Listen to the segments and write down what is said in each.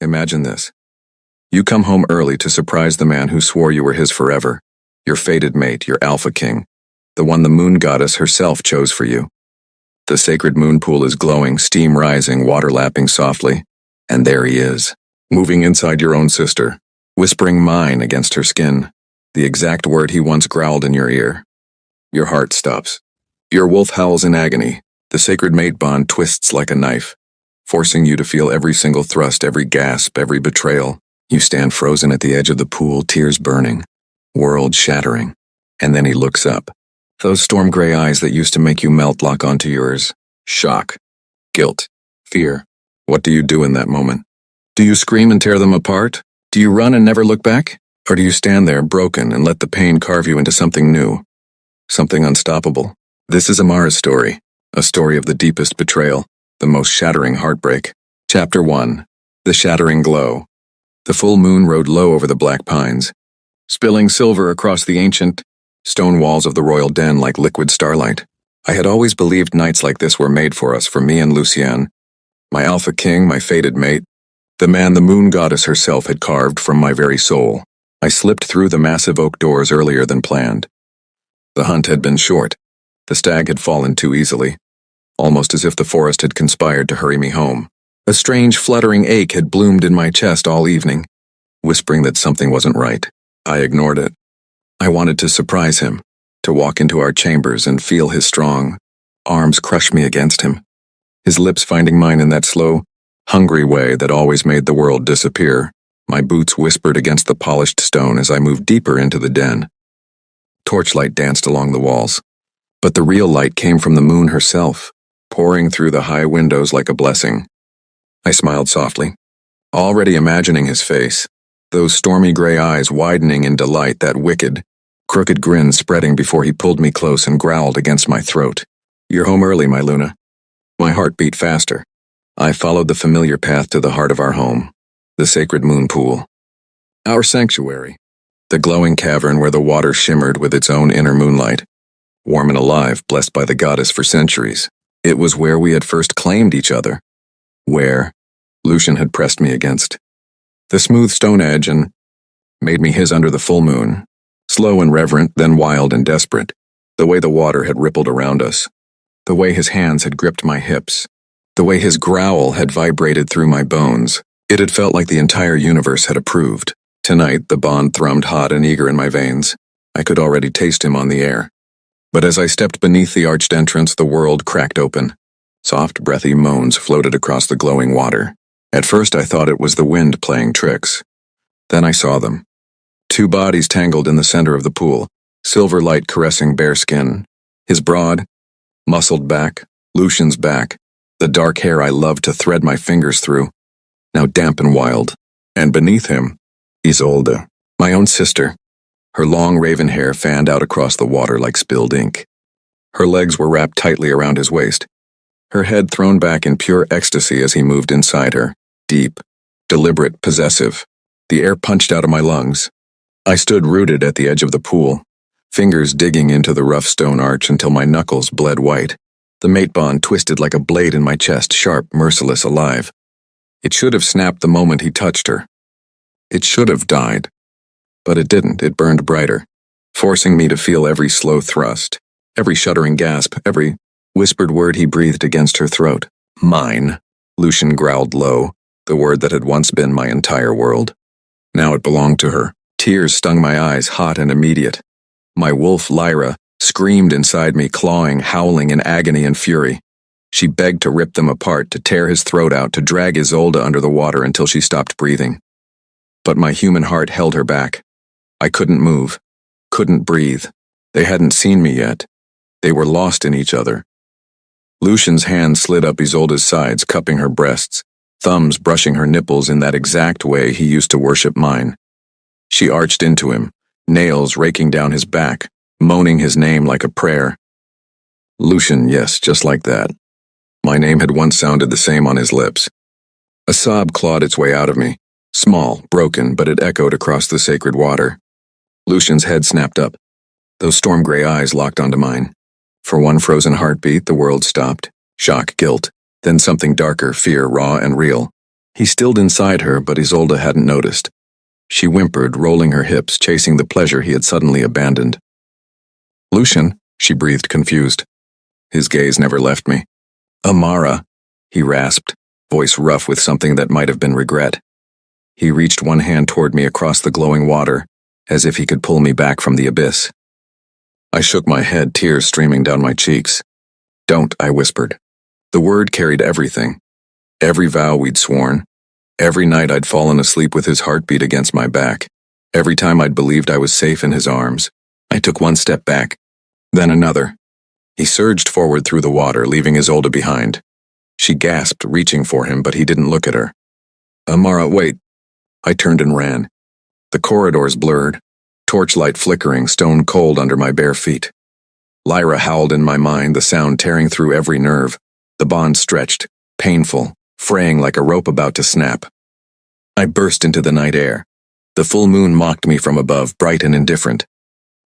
Imagine this. You come home early to surprise the man who swore you were his forever, your fated mate, your alpha king, the one the moon goddess herself chose for you. The sacred moon pool is glowing, steam rising, water lapping softly, and there he is, moving inside your own sister, whispering mine against her skin, the exact word he once growled in your ear. Your heart stops. Your wolf howls in agony. The sacred mate bond twists like a knife, forcing you to feel every single thrust, every gasp, every betrayal. You stand frozen at the edge of the pool, tears burning, world shattering. And then he looks up. Those storm gray eyes that used to make you melt lock onto yours. Shock, guilt, fear. What do you do in that moment? Do you scream and tear them apart? Do you run and never look back? Or do you stand there broken and let the pain carve you into something new? Something unstoppable? This is Amara's story, a story of the deepest betrayal, the most shattering heartbreak. Chapter 1. The Shattering Glow. The full moon rode low over the black pines, spilling silver across the ancient stone walls of the royal den like liquid starlight. I had always believed nights like this were made for us, for me and Lucienne, my alpha king, my fated mate, the man the moon goddess herself had carved from my very soul. I slipped through the massive oak doors earlier than planned. The hunt had been short. The stag had fallen too easily, almost as if the forest had conspired to hurry me home. A strange fluttering ache had bloomed in my chest all evening, whispering that something wasn't right. I ignored it. I wanted to surprise him, to walk into our chambers and feel his strong arms crush me against him, his lips finding mine in that slow, hungry way that always made the world disappear. My boots whispered against the polished stone as I moved deeper into the den. Torchlight danced along the walls, but the real light came from the moon herself, pouring through the high windows like a blessing. I smiled softly, already imagining his face, those stormy gray eyes widening in delight, that wicked, crooked grin spreading before he pulled me close and growled against my throat. You're home early, my Luna. My heart beat faster. I followed the familiar path to the heart of our home, the sacred moon pool. Our sanctuary, the glowing cavern where the water shimmered with its own inner moonlight, warm and alive, blessed by the goddess for centuries. It was where we had first claimed each other, where Lucian had pressed me against the smooth stone edge and made me his under the full moon, slow and reverent, then wild and desperate, the way the water had rippled around us, the way his hands had gripped my hips, the way his growl had vibrated through my bones. It had felt like the entire universe had approved. Tonight, the bond thrummed hot and eager in my veins. I could already taste him on the air. But as I stepped beneath the arched entrance, the world cracked open. Soft, breathy moans floated across the glowing water. At first I thought it was the wind playing tricks. Then I saw them. Two bodies tangled in the center of the pool, silver light caressing bare skin. His broad, muscled back, Lucian's back, the dark hair I loved to thread my fingers through, now damp and wild. And beneath him, Isolde, my own sister. Her long raven hair fanned out across the water like spilled ink. Her legs were wrapped tightly around his waist, her head thrown back in pure ecstasy as he moved inside her, deep, deliberate, possessive. The air punched out of my lungs. I stood rooted at the edge of the pool, fingers digging into the rough stone arch until my knuckles bled white. The mate bond twisted like a blade in my chest, sharp, merciless, alive. It should have snapped the moment he touched her. It should have died. But it didn't. It burned brighter, forcing me to feel every slow thrust, every shuddering gasp, every whispered word he breathed against her throat. Mine, Lucian growled low, the word that had once been my entire world. Now it belonged to her. Tears stung my eyes, hot and immediate. My wolf, Lyra, screamed inside me, clawing, howling in agony and fury. She begged to rip them apart, to tear his throat out, to drag Isolde under the water until she stopped breathing. But my human heart held her back. I couldn't move, couldn't breathe. They hadn't seen me yet. They were lost in each other. Lucian's hand slid up Isolde's sides, cupping her breasts, thumbs brushing her nipples in that exact way he used to worship mine. She arched into him, nails raking down his back, moaning his name like a prayer. Lucian, yes, just like that. My name had once sounded the same on his lips. A sob clawed its way out of me, small, broken, but it echoed across the sacred water. Lucian's head snapped up. Those storm gray eyes locked onto mine. For one frozen heartbeat, the world stopped. Shock, guilt, then something darker, fear, raw and real. He stilled inside her, but Isolde hadn't noticed. She whimpered, rolling her hips, chasing the pleasure he had suddenly abandoned. "Lucian," she breathed, confused. His gaze never left me. "Amara," he rasped, voice rough with something that might have been regret. He reached one hand toward me across the glowing water, as if he could pull me back from the abyss. I shook my head, tears streaming down my cheeks. "Don't," I whispered. The word carried everything. Every vow we'd sworn. Every night I'd fallen asleep with his heartbeat against my back. Every time I'd believed I was safe in his arms. I took one step back, then another. He surged forward through the water, leaving Isolde behind. She gasped, reaching for him, but he didn't look at her. "Amara, wait." I turned and ran. The corridors blurred, torchlight flickering, stone cold under my bare feet. Lyra howled in my mind, the sound tearing through every nerve. The bond stretched, painful, fraying like a rope about to snap. I burst into the night air. The full moon mocked me from above, bright and indifferent.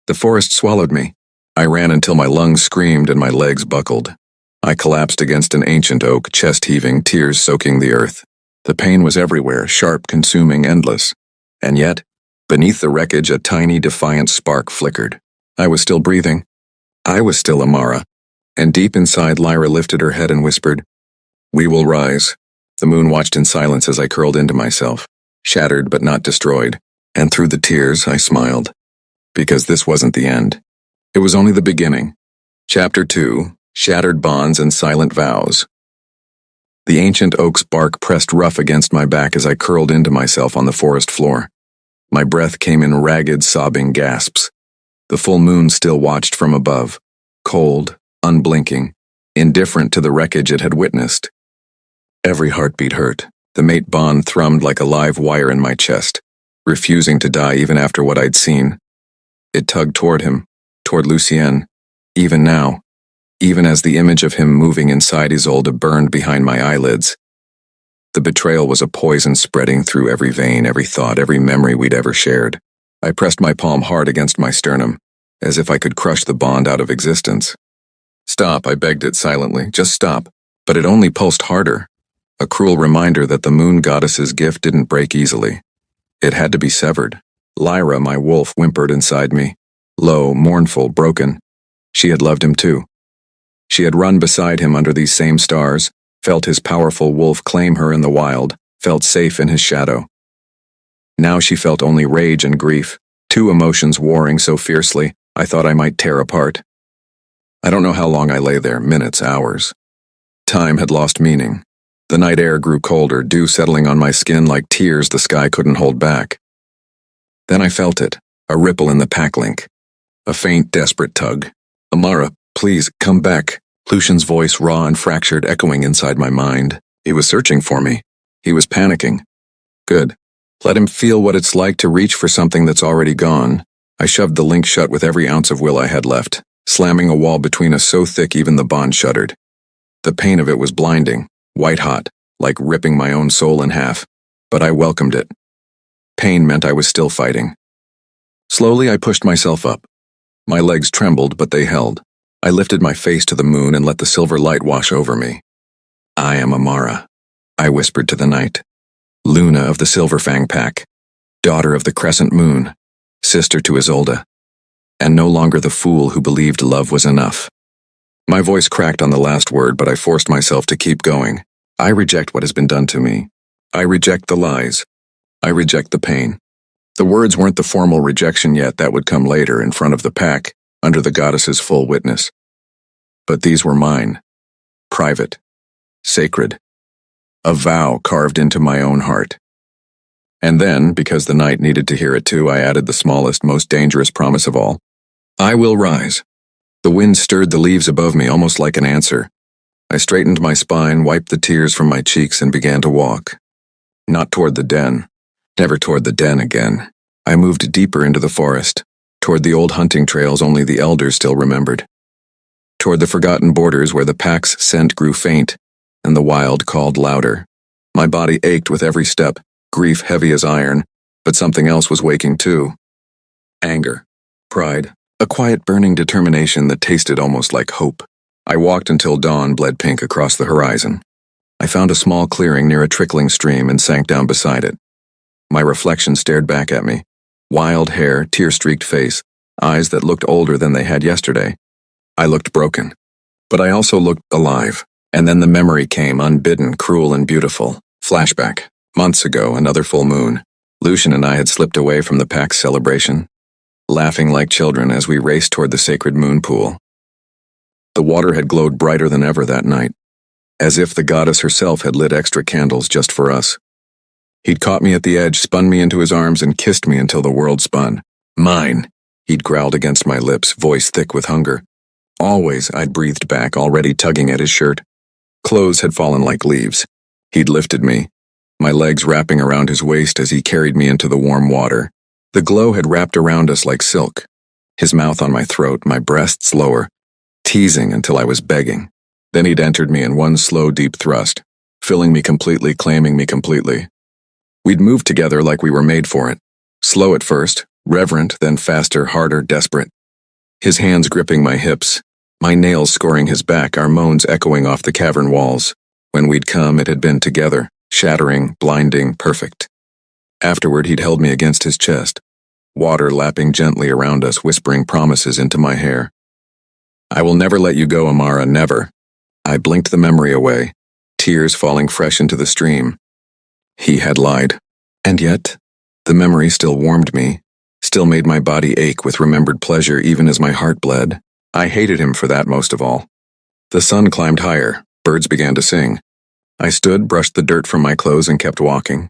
The forest swallowed me. I ran until my lungs screamed and my legs buckled. I collapsed against an ancient oak, chest heaving, tears soaking the earth. The pain was everywhere, sharp, consuming, endless. And yet, beneath the wreckage, a tiny, defiant spark flickered. I was still breathing. I was still Amara. And deep inside, Lyra lifted her head and whispered, "We will rise." The moon watched in silence as I curled into myself, shattered but not destroyed. And through the tears, I smiled. Because this wasn't the end. It was only the beginning. Chapter 2, Shattered Bonds and Silent Vows. The ancient oak's bark pressed rough against my back as I curled into myself on the forest floor. My breath came in ragged, sobbing gasps. The full moon still watched from above, cold, unblinking, indifferent to the wreckage it had witnessed. Every heartbeat hurt. The mate bond thrummed like a live wire in my chest, refusing to die even after what I'd seen. It tugged toward him, toward Lucien, even now, even as the image of him moving inside Isolde burned behind my eyelids. The betrayal was a poison spreading through every vein, every thought, every memory we'd ever shared. I pressed my palm hard against my sternum, as if I could crush the bond out of existence. "Stop," I begged it silently, "just stop." But it only pulsed harder, a cruel reminder that the moon goddess's gift didn't break easily. It had to be severed. Lyra, my wolf, whimpered inside me, low, mournful, broken. She had loved him too. She had run beside him under these same stars, felt his powerful wolf claim her in the wild, felt safe in his shadow. Now she felt only rage and grief, two emotions warring so fiercely, I thought I might tear apart. I don't know how long I lay there, minutes, hours. Time had lost meaning. The night air grew colder, dew settling on my skin like tears the sky couldn't hold back. Then I felt it, a ripple in the pack link. A faint, desperate tug. "Amara, please, come back." Lucian's voice, raw and fractured, echoing inside my mind. He was searching for me. He was panicking. Good. Let him feel what it's like to reach for something that's already gone. I shoved the link shut with every ounce of will I had left, slamming a wall between us so thick even the bond shuddered. The pain of it was blinding, white-hot, like ripping my own soul in half, but I welcomed it. Pain meant I was still fighting. Slowly I pushed myself up. My legs trembled, but they held. I lifted my face to the moon and let the silver light wash over me. "I am Amara," I whispered to the night. Luna of the Silverfang Pack, daughter of the Crescent Moon, sister to Isolde, and no longer the fool who believed love was enough. My voice cracked on the last word, but I forced myself to keep going. I reject what has been done to me. I reject the lies. I reject the pain. The words weren't the formal rejection yet, that would come later in front of the pack, under the goddess's full witness. But these were mine. Private. Sacred. A vow carved into my own heart. And then, because the night needed to hear it too, I added the smallest, most dangerous promise of all. I will rise. The wind stirred the leaves above me almost like an answer. I straightened my spine, wiped the tears from my cheeks, and began to walk. Not toward the den. Never toward the den again. I moved deeper into the forest, toward the old hunting trails only the elders still remembered. Toward the forgotten borders where the pack's scent grew faint, and the wild called louder. My body ached with every step, grief heavy as iron, but something else was waking too. Anger. Pride. A quiet burning determination that tasted almost like hope. I walked until dawn bled pink across the horizon. I found a small clearing near a trickling stream and sank down beside it. My reflection stared back at me. Wild hair, tear-streaked face, eyes that looked older than they had yesterday. I looked broken. But I also looked alive. And then the memory came, unbidden, cruel and beautiful. Flashback. Months ago, another full moon. Lucian and I had slipped away from the pack's celebration, laughing like children as we raced toward the sacred moon pool. The water had glowed brighter than ever that night, as if the goddess herself had lit extra candles just for us. He'd caught me at the edge, spun me into his arms, and kissed me until the world spun. Mine, he'd growled against my lips, voice thick with hunger. Always, I'd breathed back, already tugging at his shirt. Clothes had fallen like leaves. He'd lifted me, my legs wrapping around his waist as he carried me into the warm water. The glow had wrapped around us like silk. His mouth on my throat, my breasts lower, teasing until I was begging. Then he'd entered me in one slow, deep thrust, filling me completely, claiming me completely. We'd moved together like we were made for it. Slow at first, reverent, then faster, harder, desperate. His hands gripping my hips, my nails scoring his back, our moans echoing off the cavern walls. When we'd come, it had been together, shattering, blinding, perfect. Afterward, he'd held me against his chest, water lapping gently around us, whispering promises into my hair. I will never let you go, Amara, never. I blinked the memory away, tears falling fresh into the stream. He had lied. And yet, the memory still warmed me, still made my body ache with remembered pleasure even as my heart bled. I hated him for that most of all. The sun climbed higher, birds began to sing. I stood, brushed the dirt from my clothes, and kept walking.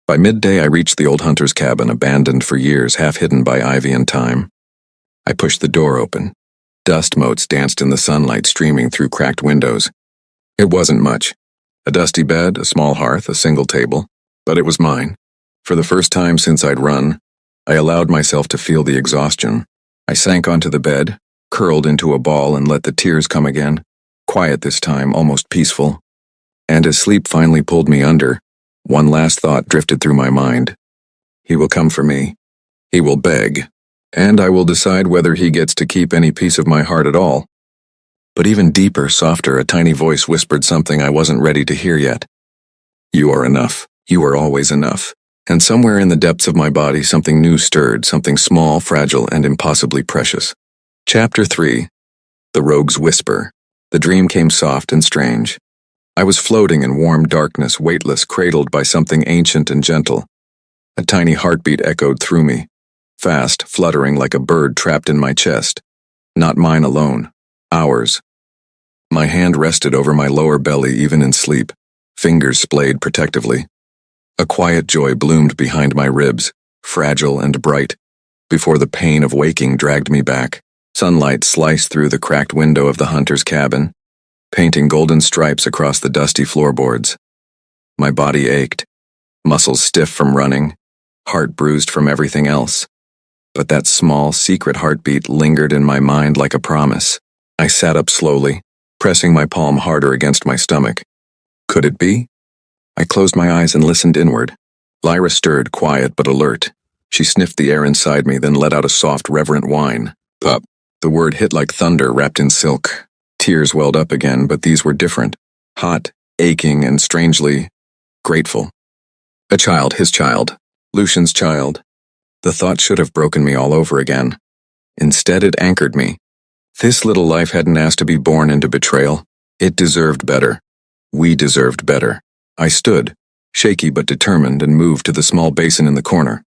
By midday, I reached the old hunter's cabin, abandoned for years, half hidden by ivy and thyme. I pushed the door open. Dust motes danced in the sunlight streaming through cracked windows. It wasn't much. A dusty bed, a small hearth, a single table. But it was mine. For the first time since I'd run, I allowed myself to feel the exhaustion. I sank onto the bed, curled into a ball, and let the tears come again. Quiet this time, almost peaceful. And as sleep finally pulled me under, one last thought drifted through my mind. He will come for me. He will beg. And I will decide whether he gets to keep any piece of my heart at all. But even deeper, softer, a tiny voice whispered something I wasn't ready to hear yet. You are enough. You are always enough. And somewhere in the depths of my body, something new stirred, something small, fragile, and impossibly precious. Chapter 3. The Rogue's Whisper. The dream came soft and strange. I was floating in warm darkness, weightless, cradled by something ancient and gentle. A tiny heartbeat echoed through me, fast, fluttering like a bird trapped in my chest. Not mine alone. Ours. My hand rested over my lower belly even in sleep, fingers splayed protectively. A quiet joy bloomed behind my ribs, fragile and bright, before the pain of waking dragged me back. Sunlight sliced through the cracked window of the hunter's cabin, painting golden stripes across the dusty floorboards. My body ached, muscles stiff from running, heart bruised from everything else. But that small, secret heartbeat lingered in my mind like a promise. I sat up slowly, pressing my palm harder against my stomach. Could it be? I closed my eyes and listened inward. Lyra stirred, quiet but alert. She sniffed the air inside me, then let out a soft, reverent whine. Pup. The word hit like thunder wrapped in silk. Tears welled up again, but these were different. Hot, aching, and strangely grateful. A child, his child. Lucian's child. The thought should have broken me all over again. Instead, it anchored me. This little life hadn't asked to be born into betrayal. It deserved better. We deserved better. I stood, shaky but determined, and moved to the small basin in the corner.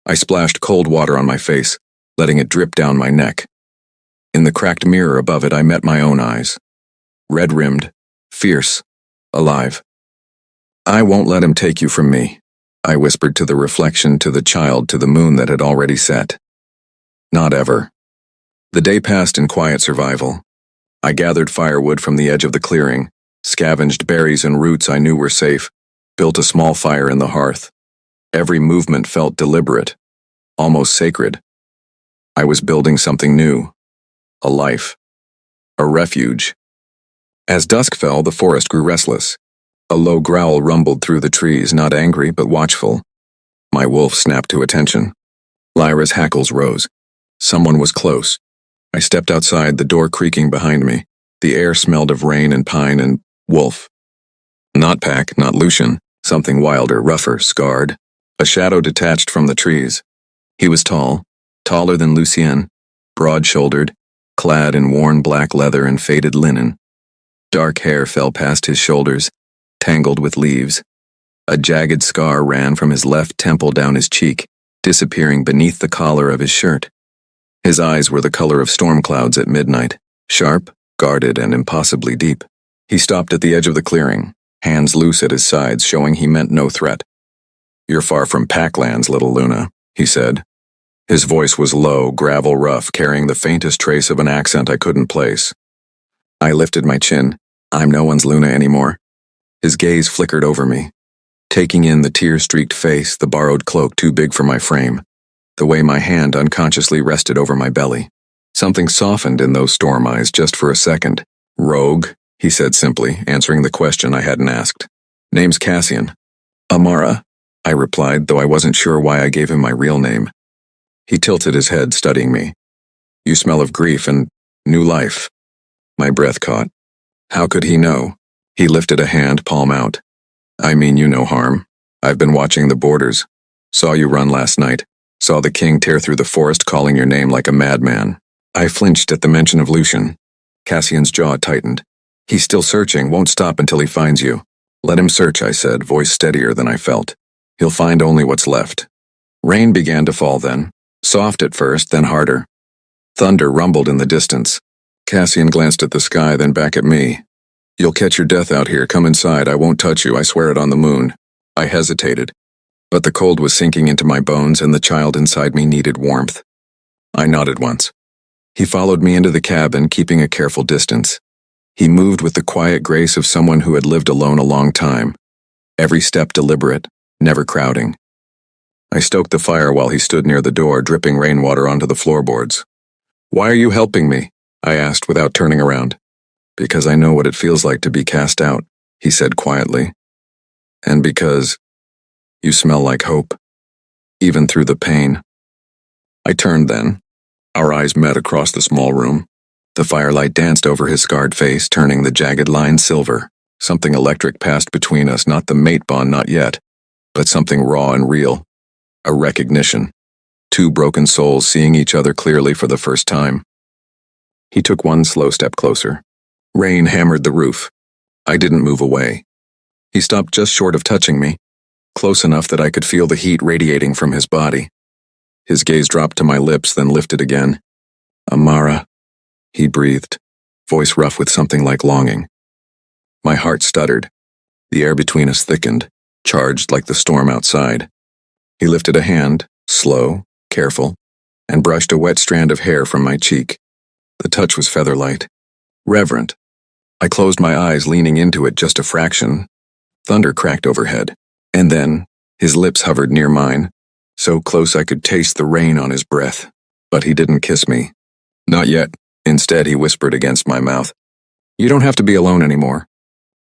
I splashed cold water on my face, letting it drip down my neck. In the cracked mirror above it, I met my own eyes. Red-rimmed, fierce, alive. I won't let him take you from me, I whispered to the reflection, to the child, to the moon that had already set. Not ever. The day passed in quiet survival. I gathered firewood from the edge of the clearing, scavenged berries and roots I knew were safe, built a small fire in the hearth. Every movement felt deliberate, almost sacred. I was building something new. A life. A refuge. As dusk fell, the forest grew restless. A low growl rumbled through the trees, not angry but watchful. My wolf snapped to attention. Lyra's hackles rose. Someone was close. I stepped outside, the door creaking behind me. The air smelled of rain and pine and wolf. Not Pack, not Lucian, something wilder, rougher, scarred. A shadow detached from the trees. He was tall, taller than Lucien, broad-shouldered, clad in worn black leather and faded linen. Dark hair fell past his shoulders, tangled with leaves. A jagged scar ran from his left temple down his cheek, disappearing beneath the collar of his shirt. His eyes were the color of storm clouds at midnight, sharp, guarded, and impossibly deep. He stopped at the edge of the clearing, hands loose at his sides, showing he meant no threat. "You're far from Packlands, little Luna," he said. His voice was low, gravel rough, carrying the faintest trace of an accent I couldn't place. I lifted my chin. I'm no one's Luna anymore. His gaze flickered over me, taking in the tear-streaked face, the borrowed cloak too big for my frame, the way my hand unconsciously rested over my belly. Something softened in those storm eyes just for a second. "Rogue," he said simply, answering the question I hadn't asked. "Name's Cassian." "Amara," I replied, though I wasn't sure why I gave him my real name. He tilted his head, studying me. "You smell of grief and new life." My breath caught. How could he know? He lifted a hand, palm out. "I mean you no harm. I've been watching the borders. Saw you run last night. Saw the king tear through the forest calling your name like a madman." I flinched at the mention of Lucian. Cassian's jaw tightened. "He's still searching, won't stop until he finds you." "Let him search," I said, voice steadier than I felt. "He'll find only what's left." Rain began to fall then, soft at first, then harder. Thunder rumbled in the distance. Cassian glanced at the sky, then back at me. "You'll catch your death out here. Come inside. I won't touch you. I swear it on the moon." I hesitated, but the cold was sinking into my bones and the child inside me needed warmth. I nodded once. He followed me into the cabin, keeping a careful distance. He moved with the quiet grace of someone who had lived alone a long time, every step deliberate, never crowding. I stoked the fire while he stood near the door, dripping rainwater onto the floorboards. "Why are you helping me?" I asked without turning around. "Because I know what it feels like to be cast out," he said quietly. "And because you smell like hope, even through the pain." I turned then. Our eyes met across the small room. The firelight danced over his scarred face, turning the jagged lines silver. Something electric passed between us, not the mate bond, not yet, but something raw and real. A recognition. Two broken souls seeing each other clearly for the first time. He took one slow step closer. Rain hammered the roof. I didn't move away. He stopped just short of touching me, close enough that I could feel the heat radiating from his body. His gaze dropped to my lips, then lifted again. "Amara," he breathed, voice rough with something like longing. My heart stuttered. The air between us thickened, charged like the storm outside. He lifted a hand, slow, careful, and brushed a wet strand of hair from my cheek. The touch was feather-light, reverent. I closed my eyes, leaning into it just a fraction. Thunder cracked overhead, and then his lips hovered near mine, so close I could taste the rain on his breath. But he didn't kiss me. Not yet. Instead, he whispered against my mouth, "You don't have to be alone anymore."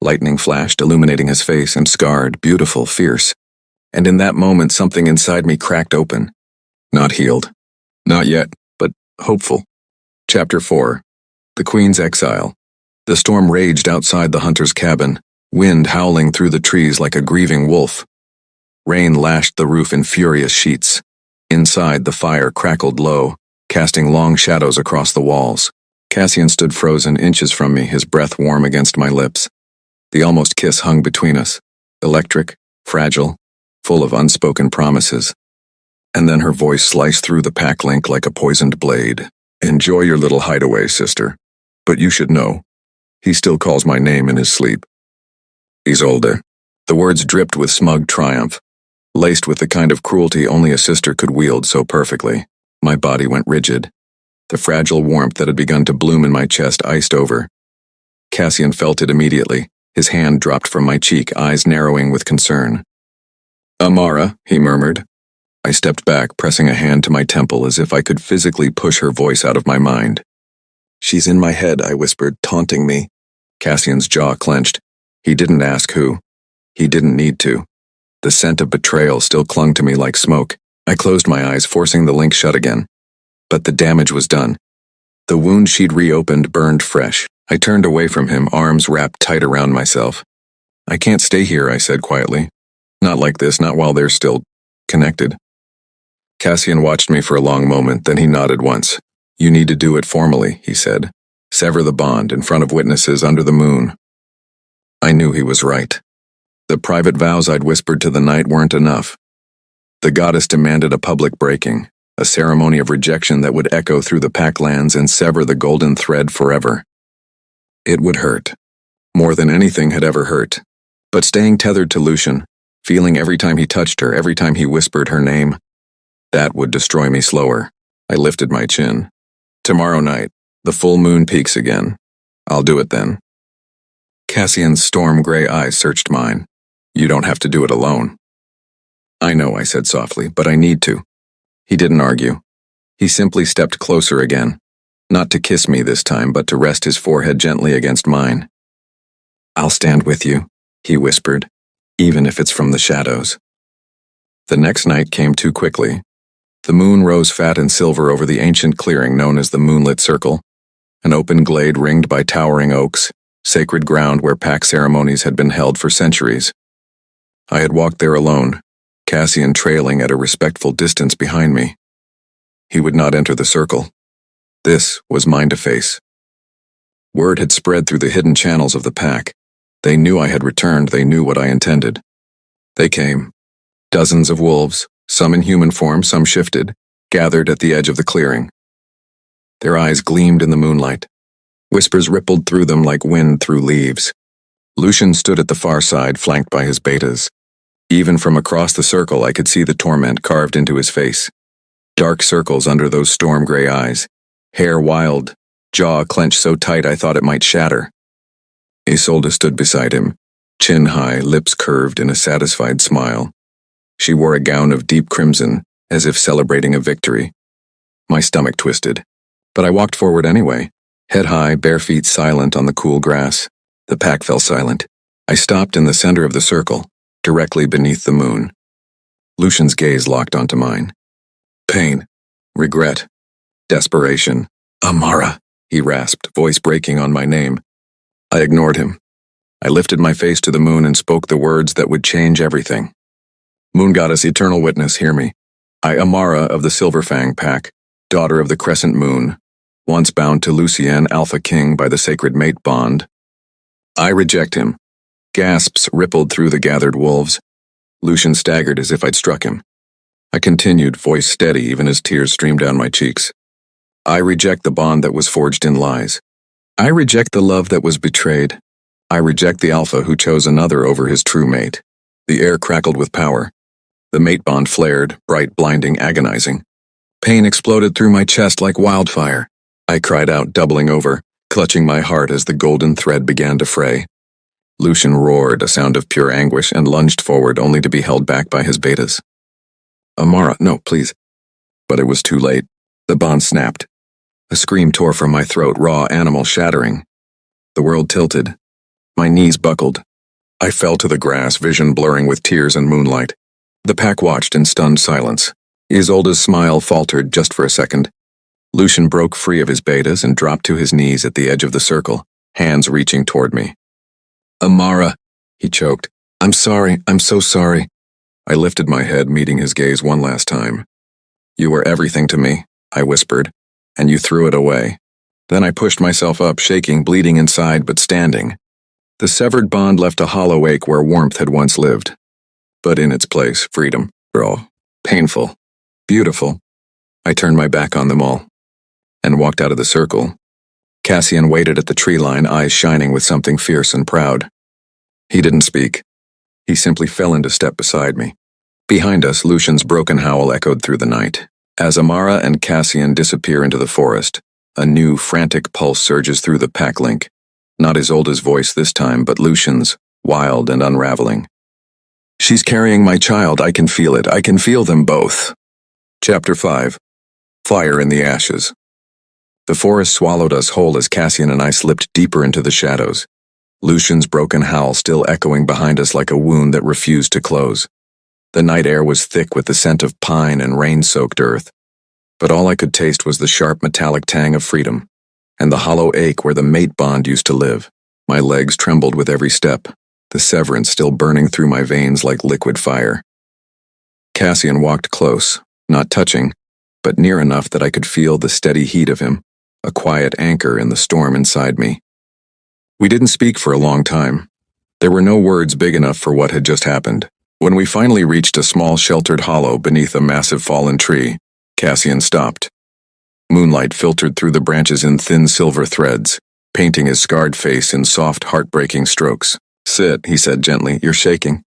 Lightning flashed, illuminating his face, and scarred, beautiful, fierce. And in that moment, something inside me cracked open. Not healed. Not yet, but hopeful. Chapter 4. The Queen's Exile. The storm raged outside the hunter's cabin, wind howling through the trees like a grieving wolf. Rain lashed the roof in furious sheets. Inside, the fire crackled low, casting long shadows across the walls. Cassian stood frozen inches from me, his breath warm against my lips. The almost kiss hung between us, electric, fragile, full of unspoken promises. And then her voice sliced through the pack link like a poisoned blade. "Enjoy your little hideaway, sister. But you should know, he still calls my name in his sleep. Isolde." The words dripped with smug triumph, laced with the kind of cruelty only a sister could wield so perfectly. My body went rigid. The fragile warmth that had begun to bloom in my chest iced over. Cassian felt it immediately. His hand dropped from my cheek, eyes narrowing with concern. "Amara," he murmured. I stepped back, pressing a hand to my temple as if I could physically push her voice out of my mind. "She's in my head," I whispered, taunting me. Cassian's jaw clenched. He didn't ask who. He didn't need to. The scent of betrayal still clung to me like smoke. I closed my eyes, forcing the link shut again. But the damage was done. The wound she'd reopened burned fresh. I turned away from him, arms wrapped tight around myself. I can't stay here, I said quietly. Not like this, not while they're still connected. Cassian watched me for a long moment, then he nodded once. You need to do it formally, he said. Sever the bond in front of witnesses under the moon. I knew he was right. The private vows I'd whispered to the night weren't enough. The goddess demanded a public breaking, a ceremony of rejection that would echo through the Packlands and sever the golden thread forever. It would hurt. More than anything had ever hurt. But staying tethered to Lucian, feeling every time he touched her, every time he whispered her name, that would destroy me slower. I lifted my chin. Tomorrow night, the full moon peaks again. I'll do it then. Cassian's storm-gray eyes searched mine. You don't have to do it alone. I know, I said softly, but I need to. He didn't argue. He simply stepped closer again. Not to kiss me this time, but to rest his forehead gently against mine. I'll stand with you, he whispered, even if it's from the shadows. The next night came too quickly. The moon rose fat and silver over the ancient clearing known as the Moonlit Circle, an open glade ringed by towering oaks, sacred ground where pack ceremonies had been held for centuries. I had walked there alone, Cassian trailing at a respectful distance behind me. He would not enter the circle. This was mine to face. Word had spread through the hidden channels of the pack. They knew I had returned, they knew what I intended. They came. Dozens of wolves, some in human form, some shifted, gathered at the edge of the clearing. Their eyes gleamed in the moonlight. Whispers rippled through them like wind through leaves. Lucian stood at the far side, flanked by his betas. Even from across the circle, I could see the torment carved into his face. Dark circles under those storm-gray eyes. Hair wild, jaw clenched so tight I thought it might shatter. Isolde stood beside him, chin high, lips curved in a satisfied smile. She wore a gown of deep crimson, as if celebrating a victory. My stomach twisted, but I walked forward anyway, head high, bare feet silent on the cool grass. The pack fell silent. I stopped in the center of the circle, directly beneath the moon. Lucian's gaze locked onto mine. Pain, regret, desperation. Amara, he rasped, voice breaking on my name. I ignored him. I lifted my face to the moon and spoke the words that would change everything. Moon goddess, eternal witness, hear me. I, Amara of the Silverfang pack, daughter of the Crescent Moon, once bound to Lucien Alpha King by the sacred mate bond. I reject him. Gasps rippled through the gathered wolves. Lucian staggered as if I'd struck him. I continued, voice steady even as tears streamed down my cheeks. I reject the bond that was forged in lies. I reject the love that was betrayed. I reject the Alpha who chose another over his true mate. The air crackled with power. The mate bond flared, bright, blinding, agonizing. Pain exploded through my chest like wildfire. I cried out, doubling over, clutching my heart as the golden thread began to fray. Lucian roared, a sound of pure anguish, and lunged forward only to be held back by his betas. Amara, no, please. But it was too late. The bond snapped. A scream tore from my throat, raw animal shattering. The world tilted. My knees buckled. I fell to the grass, vision blurring with tears and moonlight. The pack watched in stunned silence. Isolde's smile faltered just for a second. Lucian broke free of his betas and dropped to his knees at the edge of the circle, hands reaching toward me. Amara, he choked. I'm sorry, I'm so sorry. I lifted my head, meeting his gaze one last time. You were everything to me, I whispered, and you threw it away. Then I pushed myself up, shaking, bleeding inside, but standing. The severed bond left a hollow ache where warmth had once lived. But in its place, freedom. Raw, painful, beautiful. I turned my back on them all and walked out of the circle. Cassian waited at the tree line, eyes shining with something fierce and proud. He didn't speak. He simply fell into step beside me. Behind us, Lucian's broken howl echoed through the night. As Amara and Cassian disappear into the forest, a new, frantic pulse surges through the pack link. Not Isolde's voice this time, but Lucian's, wild and unraveling. She's carrying my child, I can feel it, I can feel them both. Chapter 5. Fire in the Ashes. The forest swallowed us whole as Cassian and I slipped deeper into the shadows. Lucian's broken howl still echoing behind us like a wound that refused to close. The night air was thick with the scent of pine and rain-soaked earth, but all I could taste was the sharp metallic tang of freedom, and the hollow ache where the mate bond used to live. My legs trembled with every step. the severance still burning through my veins like liquid fire. Cassian walked close, not touching, but near enough that I could feel the steady heat of him, a quiet anchor in the storm inside me. We didn't speak for a long time. There were no words big enough for what had just happened. When we finally reached a small sheltered hollow beneath a massive fallen tree, Cassian stopped. Moonlight filtered through the branches in thin silver threads, painting his scarred face in soft, heartbreaking strokes. "Sit," he said gently, "you're shaking."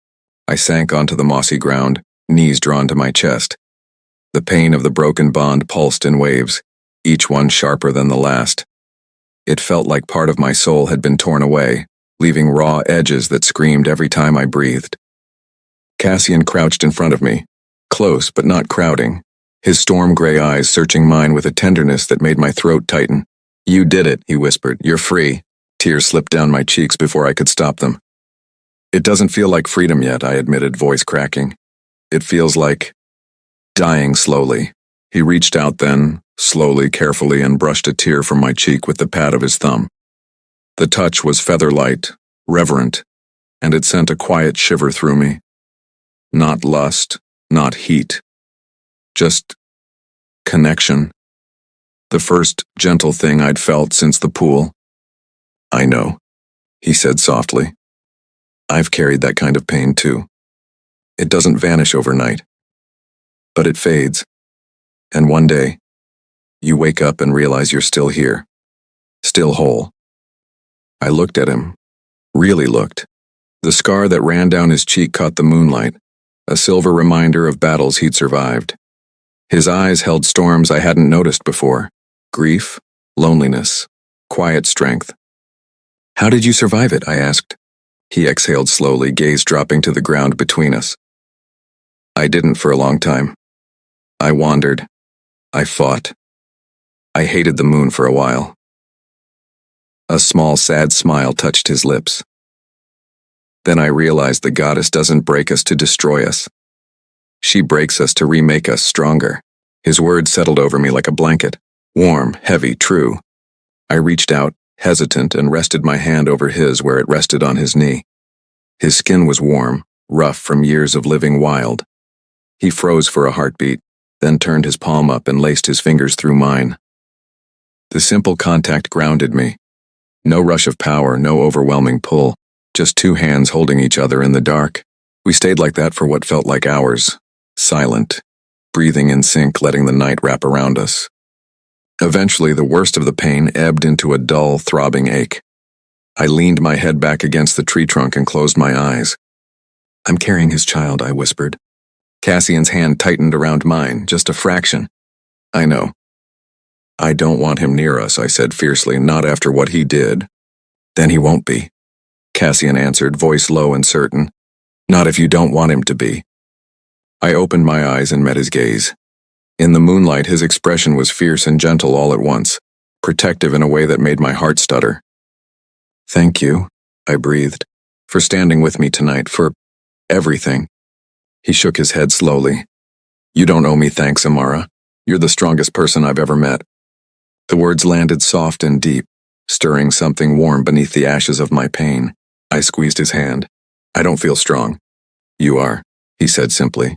I sank onto the mossy ground, knees drawn to my chest. The pain of the broken bond pulsed in waves, each one sharper than the last. It felt like part of my soul had been torn away, leaving raw edges that screamed every time I breathed. Cassian crouched in front of me, close but not crowding, his storm-gray eyes searching mine with a tenderness that made my throat tighten. "You did it," he whispered. "You're free." Tears slipped down my cheeks before I could stop them. "It doesn't feel like freedom yet," I admitted, voice cracking. "It feels like dying slowly." He reached out then, slowly, carefully, and brushed a tear from my cheek with the pad of his thumb. The touch was feather-light, reverent, and it sent a quiet shiver through me. Not lust, not heat. Just connection. The first gentle thing I'd felt since the pool. "I know," he said softly. "I've carried that kind of pain too. It doesn't vanish overnight. But it fades. And one day, you wake up and realize you're still here. Still whole." I looked at him. Really looked. The scar that ran down his cheek caught the moonlight, a silver reminder of battles he'd survived. His eyes held storms I hadn't noticed before. Grief, loneliness, quiet strength. "How did you survive it?" I asked. He exhaled slowly, gaze dropping to the ground between us. "I didn't for a long time. I wandered. I fought. I hated the moon for a while." A small, sad smile touched his lips. "Then I realized the goddess doesn't break us to destroy us. She breaks us to remake us stronger." His words settled over me like a blanket. Warm, heavy, true. I reached out, hesitant, and rested my hand over his where it rested on his knee. His skin was warm, rough from years of living wild. He froze for a heartbeat, then turned his palm up and laced his fingers through mine. The simple contact grounded me. No rush of power, no overwhelming pull, just two hands holding each other in the dark. We stayed like that for what felt like hours, silent, breathing in sync, letting the night wrap around us. Eventually, the worst of the pain ebbed into a dull, throbbing ache. I leaned my head back against the tree trunk and closed my eyes. "I'm carrying his child," I whispered. Cassian's hand tightened around mine, just a fraction. "I know." "I don't want him near us," I said fiercely, "not after what he did." "Then he won't be," Cassian answered, voice low and certain. "Not if you don't want him to be." I opened my eyes and met his gaze. In the moonlight, his expression was fierce and gentle all at once, protective in a way that made my heart stutter. "Thank you," I breathed, "for standing with me tonight, for everything." He shook his head slowly. "You don't owe me thanks, Amara. You're the strongest person I've ever met." The words landed soft and deep, stirring something warm beneath the ashes of my pain. I squeezed his hand. "I don't feel strong." "You are," he said simply.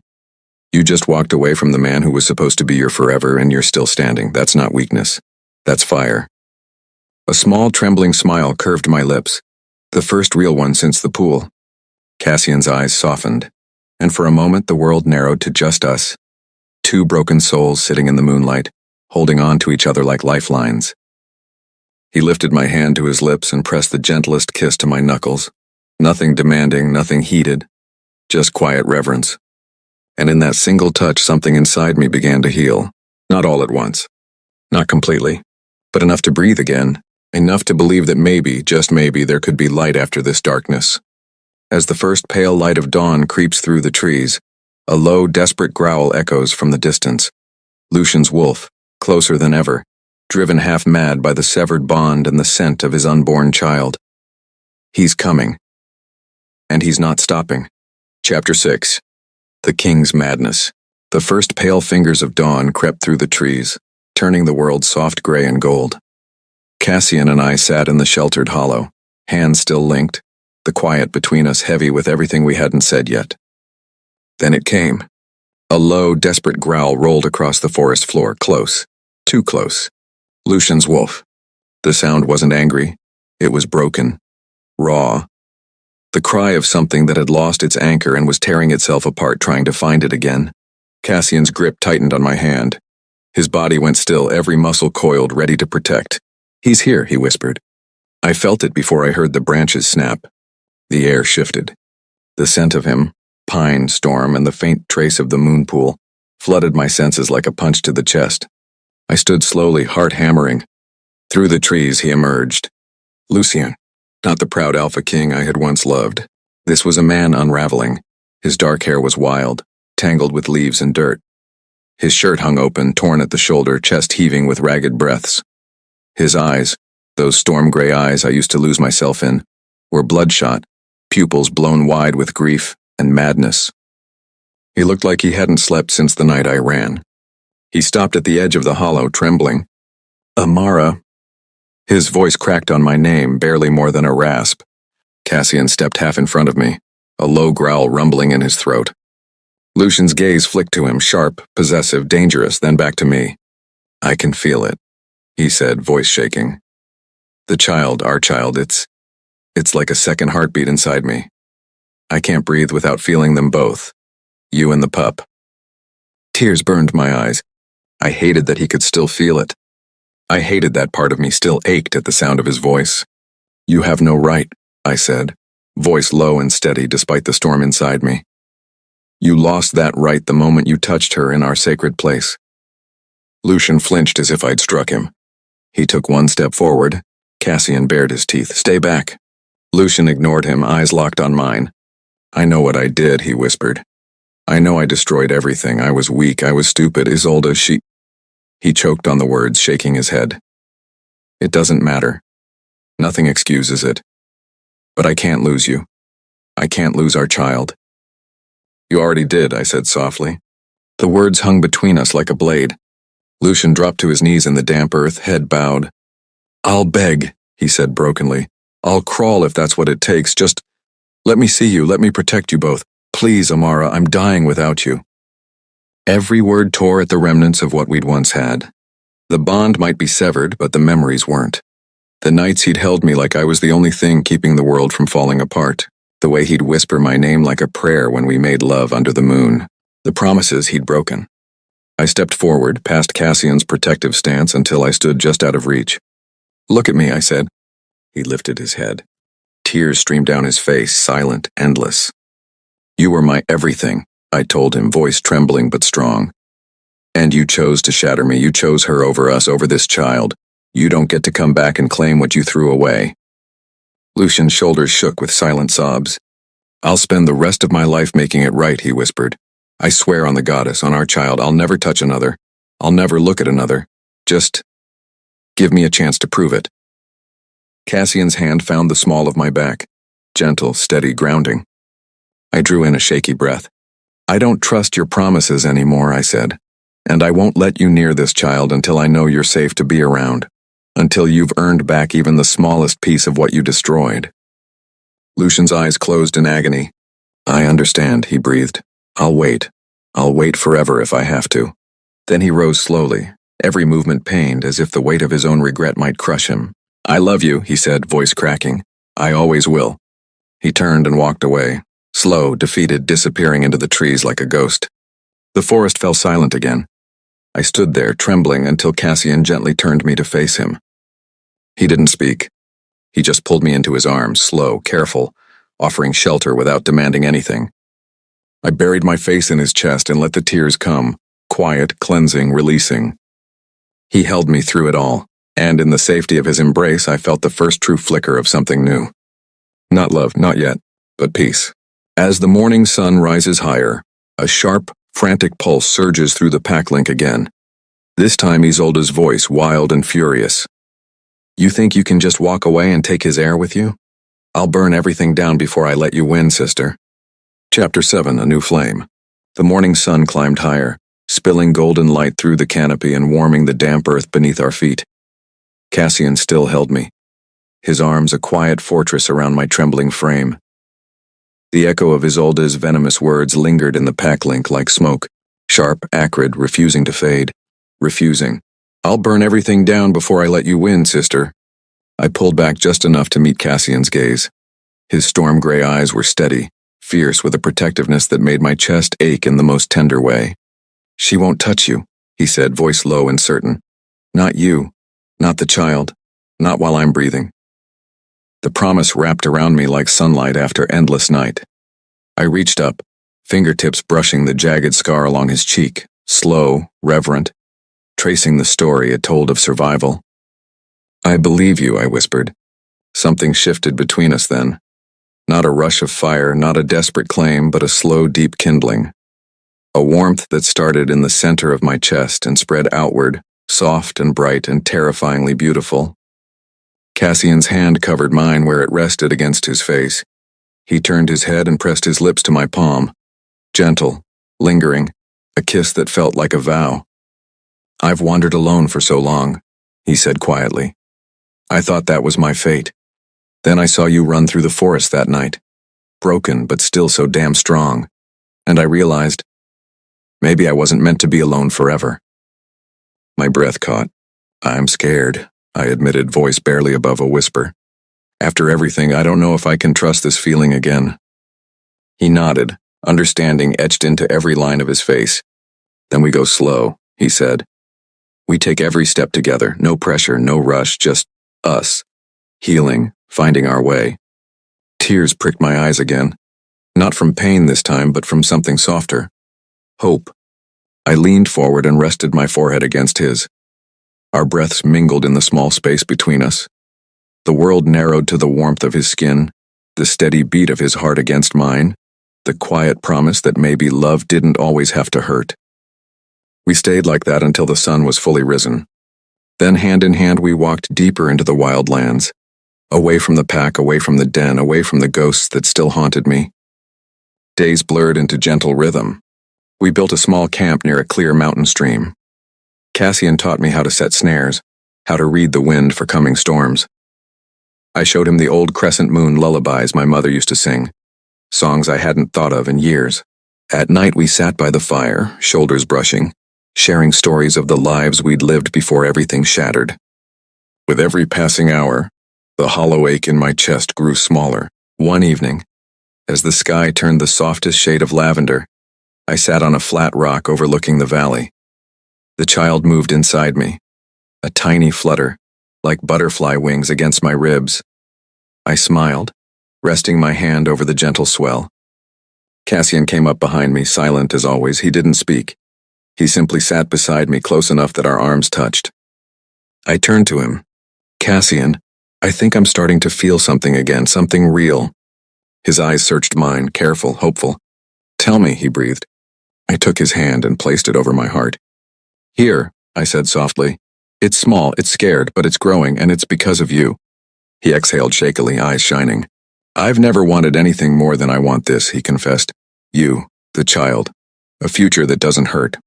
"You just walked away from the man who was supposed to be your forever, and you're still standing. That's not weakness. That's fire." A small, trembling smile curved my lips, the first real one since the pool. Cassian's eyes softened, and for a moment the world narrowed to just us, two broken souls sitting in the moonlight, holding on to each other like lifelines. He lifted my hand to his lips and pressed the gentlest kiss to my knuckles. Nothing demanding, nothing heated, just quiet reverence. And in that single touch, something inside me began to heal. Not all at once. Not completely. But enough to breathe again. Enough to believe that maybe, just maybe, there could be light after this darkness. As the first pale light of dawn creeps through the trees, a low, desperate growl echoes from the distance. Lucian's wolf, closer than ever, driven half mad by the severed bond and the scent of his unborn child. He's coming. And he's not stopping. Chapter 6. The King's Madness. The first pale fingers of dawn crept through the trees, turning the world soft gray and gold. Cassian and I sat in the sheltered hollow, hands still linked, the quiet between us heavy with everything we hadn't said yet. Then it came. A low, desperate growl rolled across the forest floor, close. Too close. Lucian's wolf. The sound wasn't angry. It was broken. Raw. The cry of something that had lost its anchor and was tearing itself apart trying to find it again. Cassian's grip tightened on my hand. His body went still, every muscle coiled, ready to protect. "He's here," he whispered. I felt it before I heard the branches snap. The air shifted. The scent of him, pine, storm, and the faint trace of the moon pool flooded my senses like a punch to the chest. I stood slowly, heart hammering. Through the trees he emerged. Lucien, not the proud Alpha King I had once loved. This was a man unraveling. His dark hair was wild, tangled with leaves and dirt. His shirt hung open, torn at the shoulder, chest heaving with ragged breaths. His eyes, those storm-gray eyes I used to lose myself in, were bloodshot, pupils blown wide with grief and madness. He looked like he hadn't slept since the night I ran. He stopped at the edge of the hollow, trembling. "Amara." His voice cracked on my name, barely more than a rasp. Cassian stepped half in front of me, a low growl rumbling in his throat. Lucian's gaze flicked to him, sharp, possessive, dangerous, then back to me. "I can feel it," he said, voice shaking. "The child, our child, it's like a second heartbeat inside me. I can't breathe without feeling them both. You and the pup." Tears burned my eyes. I hated that he could still feel it. I hated that part of me still ached at the sound of his voice. "You have no right," I said, voice low and steady despite the storm inside me. "You lost that right the moment you touched her in our sacred place." Lucian flinched as if I'd struck him. He took one step forward. Cassian bared his teeth. "Stay back." Lucian ignored him, eyes locked on mine. "I know what I did," he whispered. "I know I destroyed everything. I was weak. I was stupid. Isolde, she—" He choked on the words, shaking his head. "It doesn't matter. Nothing excuses it. But I can't lose you. I can't lose our child." "You already did," I said softly. The words hung between us like a blade. Lucian dropped to his knees in the damp earth, head bowed. "I'll beg," he said brokenly. "I'll crawl if that's what it takes. Just let me see you. Let me protect you both. Please, Amara, I'm dying without you." Every word tore at the remnants of what we'd once had. The bond might be severed, but the memories weren't. The nights he'd held me like I was the only thing keeping the world from falling apart. The way he'd whisper my name like a prayer when we made love under the moon. The promises he'd broken. I stepped forward, past Cassian's protective stance until I stood just out of reach. "Look at me," I said. He lifted his head. Tears streamed down his face, silent, endless. "You were my everything," I told him, voice trembling but strong. "And you chose to shatter me. You chose her over us, over this child. You don't get to come back and claim what you threw away." Lucian's shoulders shook with silent sobs. "I'll spend the rest of my life making it right," he whispered. "I swear on the goddess, on our child, I'll never touch another. I'll never look at another. Just give me a chance to prove it." Cassian's hand found the small of my back. Gentle, steady, grounding. I drew in a shaky breath. "I don't trust your promises anymore," I said. "And I won't let you near this child until I know you're safe to be around. Until you've earned back even the smallest piece of what you destroyed." Lucian's eyes closed in agony. "I understand," he breathed. "I'll wait. I'll wait forever if I have to." Then he rose slowly, every movement pained, as if the weight of his own regret might crush him. "I love you," he said, voice cracking. "I always will." He turned and walked away, slow, defeated, disappearing into the trees like a ghost. The forest fell silent again. I stood there, trembling, until Cassian gently turned me to face him. He didn't speak. He just pulled me into his arms, slow, careful, offering shelter without demanding anything. I buried my face in his chest and let the tears come, quiet, cleansing, releasing. He held me through it all, and in the safety of his embrace I felt the first true flicker of something new. Not love, not yet, but peace. As the morning sun rises higher, a sharp, frantic pulse surges through the pack link again. This time Isolde's voice, wild and furious. "You think you can just walk away and take his heir with you? I'll burn everything down before I let you win, sister." Chapter 7, A New Flame. The morning sun climbed higher, spilling golden light through the canopy and warming the damp earth beneath our feet. Cassian still held me. his arms a quiet fortress around my trembling frame. The echo of Isolde's venomous words lingered in the pack link like smoke, sharp, acrid, refusing to fade. Refusing. "I'll burn everything down before I let you win, sister." I pulled back just enough to meet Cassian's gaze. His storm-gray eyes were steady, fierce with a protectiveness that made my chest ache in the most tender way. "She won't touch you," he said, voice low and certain. "Not you. Not the child. Not while I'm breathing." The promise wrapped around me like sunlight after endless night. I reached up, fingertips brushing the jagged scar along his cheek, slow, reverent, tracing the story it told of survival. "I believe you," I whispered. Something shifted between us then. Not a rush of fire, not a desperate claim, but a slow, deep kindling. A warmth that started in the center of my chest and spread outward, soft and bright and terrifyingly beautiful. Cassian's hand covered mine where it rested against his face. He turned his head and pressed his lips to my palm. Gentle, lingering, a kiss that felt like a vow. "I've wandered alone for so long," he said quietly. "I thought that was my fate. Then I saw you run through the forest that night, broken but still so damn strong, and I realized maybe I wasn't meant to be alone forever." My breath caught. "I'm scared," I admitted, voice barely above a whisper. "After everything, I don't know if I can trust this feeling again." He nodded, understanding etched into every line of his face. "Then we go slow," he said. "We take every step together, no pressure, no rush, just us, healing, finding our way." Tears pricked my eyes again. Not from pain this time, but from something softer. Hope. I leaned forward and rested my forehead against his. Our breaths mingled in the small space between us. The world narrowed to the warmth of his skin, the steady beat of his heart against mine, the quiet promise that maybe love didn't always have to hurt. We stayed like that until the sun was fully risen. Then hand in hand we walked deeper into the wild lands, away from the pack, away from the den, away from the ghosts that still haunted me. Days blurred into gentle rhythm. We built a small camp near a clear mountain stream. Cassian taught me how to set snares, how to read the wind for coming storms. I showed him the old crescent moon lullabies my mother used to sing, songs I hadn't thought of in years. At night we sat by the fire, shoulders brushing, sharing stories of the lives we'd lived before everything shattered. With every passing hour, the hollow ache in my chest grew smaller. One evening, as the sky turned the softest shade of lavender, I sat on a flat rock overlooking the valley. The child moved inside me, a tiny flutter, like butterfly wings against my ribs. I smiled, resting my hand over the gentle swell. Cassian came up behind me, silent as always. He didn't speak. He simply sat beside me, close enough that our arms touched. I turned to him. "Cassian, I think I'm starting to feel something again, something real." His eyes searched mine, careful, hopeful. "Tell me," he breathed. I took his hand and placed it over my heart. "Here," I said softly. "It's small, it's scared, but it's growing, and it's because of you." He exhaled shakily, eyes shining. "I've never wanted anything more than I want this," he confessed. "You, the child. A future that doesn't hurt."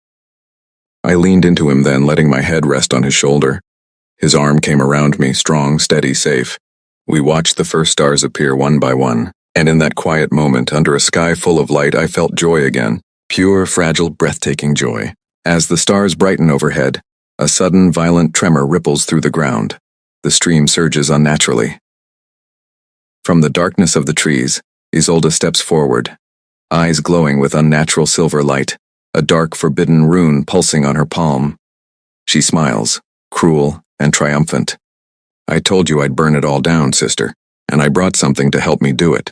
I leaned into him then, letting my head rest on his shoulder. His arm came around me, strong, steady, safe. We watched the first stars appear one by one, and in that quiet moment, under a sky full of light, I felt joy again. Pure, fragile, breathtaking joy. As the stars brighten overhead, a sudden, violent tremor ripples through the ground. The stream surges unnaturally. From the darkness of the trees, Isolde steps forward, eyes glowing with unnatural silver light, a dark, forbidden rune pulsing on her palm. She smiles, cruel and triumphant. "I told you I'd burn it all down, sister, and I brought something to help me do it."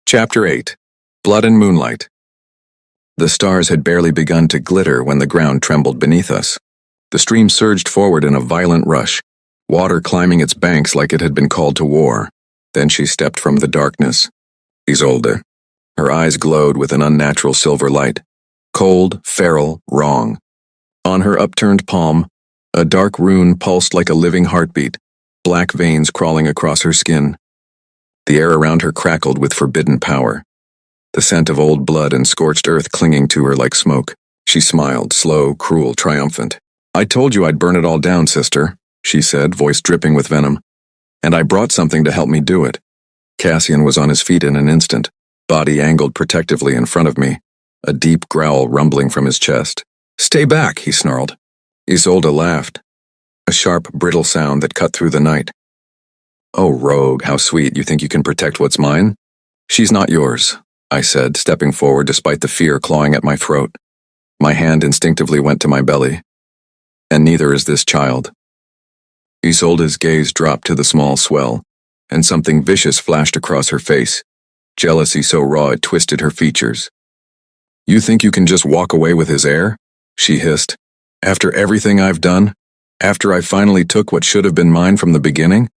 Chapter 8. Blood and Moonlight. The stars had barely begun to glitter when the ground trembled beneath us. The stream surged forward in a violent rush, water climbing its banks like it had been called to war. Then she stepped from the darkness. Isolde. Her eyes glowed with an unnatural silver light. Cold, feral, wrong. On her upturned palm, a dark rune pulsed like a living heartbeat, black veins crawling across her skin. The air around her crackled with forbidden power, the scent of old blood and scorched earth clinging to her like smoke. She smiled, slow, cruel, triumphant. "I told you I'd burn it all down, sister," she said, voice dripping with venom. And I brought something to help me do it. Cassian was on his feet in an instant, body angled protectively in front of me, a deep growl rumbling from his chest. "Stay back," he snarled. Isolde laughed, a sharp, brittle sound that cut through the night. "Oh, rogue, how sweet. You think you can protect what's mine?" "She's not yours," I said, stepping forward despite the fear clawing at my throat. My hand instinctively went to my belly. "And neither is this child." Isolde's gaze dropped to the small swell, and something vicious flashed across her face, jealousy so raw it twisted her features. "You think you can just walk away with his heir?" she hissed. "After everything I've done? After I finally took what should have been mine from the beginning?"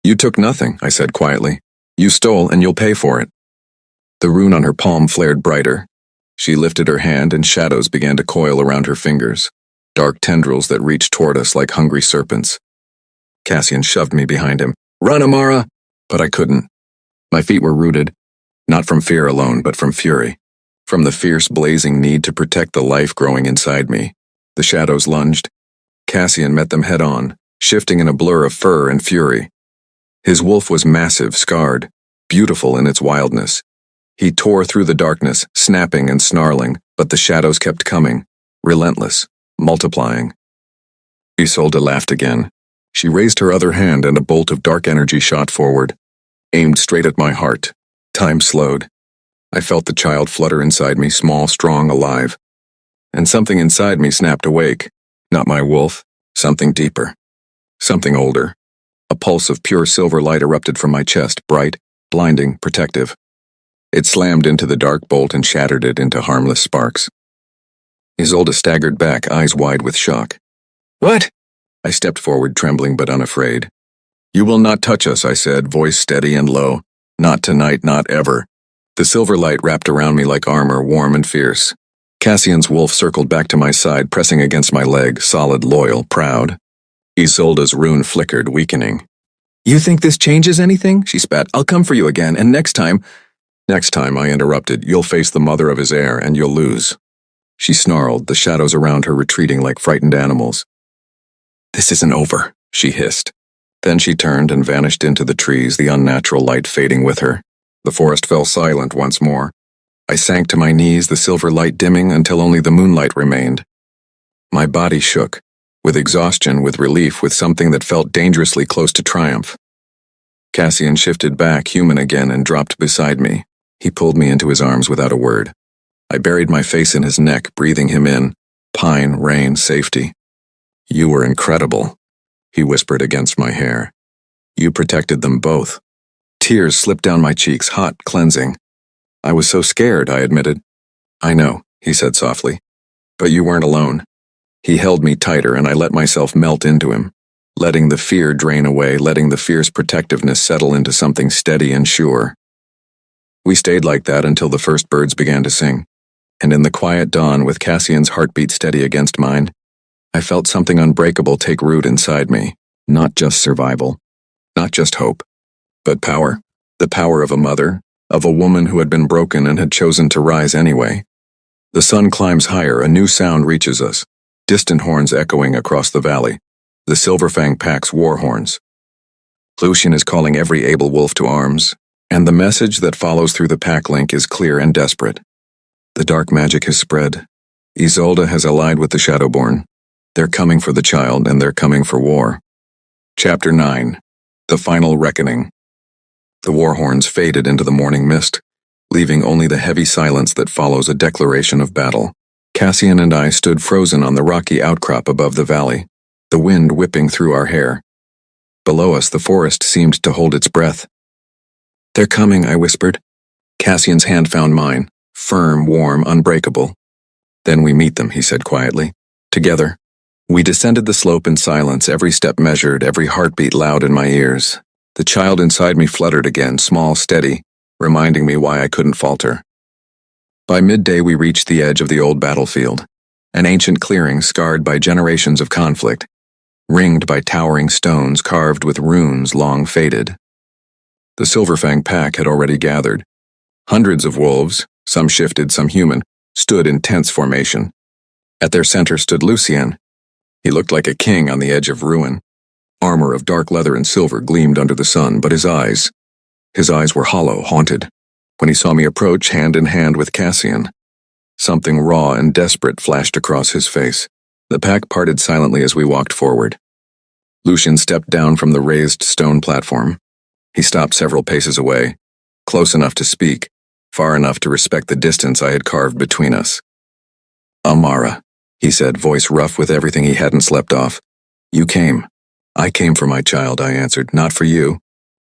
"You took nothing," I said quietly. "You stole, and you'll pay for it." The rune on her palm flared brighter. She lifted her hand, and shadows began to coil around her fingers, dark tendrils that reached toward us like hungry serpents. Cassian shoved me behind him. "Run, Amara!" But I couldn't. My feet were rooted, not from fear alone, but from fury. From the fierce, blazing need to protect the life growing inside me. The shadows lunged. Cassian met them head-on, shifting in a blur of fur and fury. His wolf was massive, scarred, beautiful in its wildness. He tore through the darkness, snapping and snarling, but the shadows kept coming, relentless, multiplying. Isolde laughed again. She raised her other hand and a bolt of dark energy shot forward, aimed straight at my heart. Time slowed. I felt the child flutter inside me, small, strong, alive. And something inside me snapped awake. Not my wolf, something deeper. Something older. A pulse of pure silver light erupted from my chest, bright, blinding, protective. It slammed into the dark bolt and shattered it into harmless sparks. Isolde staggered back, eyes wide with shock. "What?" I stepped forward, trembling but unafraid. "You will not touch us," I said, voice steady and low. "Not tonight, not ever." The silver light wrapped around me like armor, warm and fierce. Cassian's wolf circled back to my side, pressing against my leg, solid, loyal, proud. Isolde's rune flickered, weakening. "You think this changes anything?" she spat. "I'll come for you again, and next time—" "Next time," I interrupted, "you'll face the mother of his heir, and you'll lose." She snarled, the shadows around her retreating like frightened animals. "This isn't over," she hissed. Then she turned and vanished into the trees, the unnatural light fading with her. The forest fell silent once more. I sank to my knees, the silver light dimming until only the moonlight remained. My body shook, with exhaustion, with relief, with something that felt dangerously close to triumph. Cassian shifted back, human again, and dropped beside me. He pulled me into his arms without a word. I buried my face in his neck, breathing him in. Pine, rain, safety. "You were incredible," he whispered against my hair. "You protected them both." Tears slipped down my cheeks, hot, cleansing. "I was so scared," I admitted. "I know," he said softly. "But you weren't alone." He held me tighter, and I let myself melt into him, letting the fear drain away, letting the fierce protectiveness settle into something steady and sure. We stayed like that until the first birds began to sing, and in the quiet dawn, with Cassian's heartbeat steady against mine, I felt something unbreakable take root inside me. Not just survival, not just hope, but power. The power of a mother, of a woman who had been broken and had chosen to rise anyway. The sun climbs higher, a new sound reaches us, distant horns echoing across the valley. The Silverfang Pack's war horns. Lucien is calling every able wolf to arms, and the message that follows through the pack link is clear and desperate. The dark magic has spread. Isolde has allied with the Shadowborn. They're coming for the child, and they're coming for war. Chapter 9. The Final Reckoning. The war horns faded into the morning mist, leaving only the heavy silence that follows a declaration of battle. Cassian and I stood frozen on the rocky outcrop above the valley, the wind whipping through our hair. Below us, the forest seemed to hold its breath. "They're coming," I whispered. Cassian's hand found mine, firm, warm, unbreakable. "Then we meet them," he said quietly. "Together." We descended the slope in silence, every step measured, every heartbeat loud in my ears. The child inside me fluttered again, small, steady, reminding me why I couldn't falter. By midday we reached the edge of the old battlefield, an ancient clearing scarred by generations of conflict, ringed by towering stones carved with runes long faded. The Silverfang Pack had already gathered. Hundreds of wolves, some shifted, some human, stood in tense formation. At their center stood Lucien. He looked like a king on the edge of ruin. Armor of dark leather and silver gleamed under the sun, but his eyes were hollow, haunted. When he saw me approach, hand in hand with Cassian, something raw and desperate flashed across his face. The pack parted silently as we walked forward. Lucian stepped down from the raised stone platform. He stopped several paces away, close enough to speak, far enough to respect the distance I had carved between us. "Amara," he said, voice rough with everything he hadn't slept off. "You came." "I came for my child," I answered, "not for you."